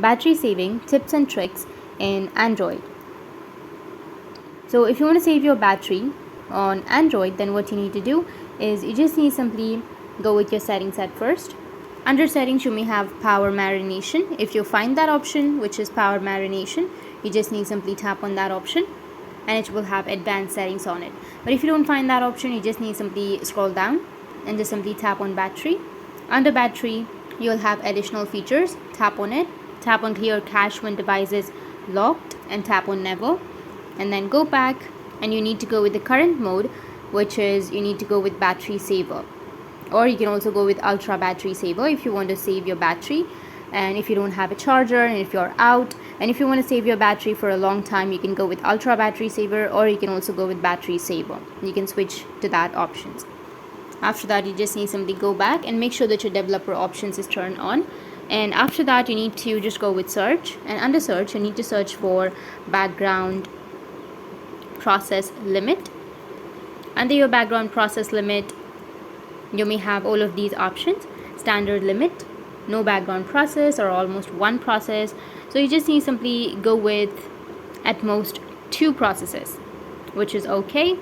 battery saving tips and tricks in Android. So if you want to save your battery on Android, then what you need to do is you just need simply go with your settings at first. Under settings, you may have power marination. If you find that option, which is power marination, you just need simply tap on that option and it will have advanced settings on it. But if you don't find that option, you just need simply scroll down and just simply tap on battery. Under battery, you'll have additional features. Tap on it, tap on clear cache when device is locked and tap on never, and then go back and you need to go with the current mode, which is you need to go with battery saver, or you can also go with ultra battery saver if you want to save your battery, and if you don't have a charger and if you're out and if you want to save your battery for a long time, you can go with ultra battery saver, or you can also go with battery saver. You can switch to that options. After that, you just need to simply go back and make sure that your developer options is turned on, and after that you need to just go with search, and under search you need to search for background process limit. Under your background process limit, you may have all of these options: standard limit, no background process, or almost one process. So you just need to simply go with at most 2 processes, which is okay.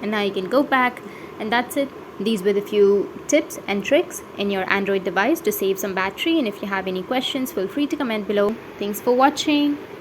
And now you can go back, and that's it. These were the few tips and tricks in your Android device to save some battery, and if you have any questions, feel free to comment below. Thanks for watching.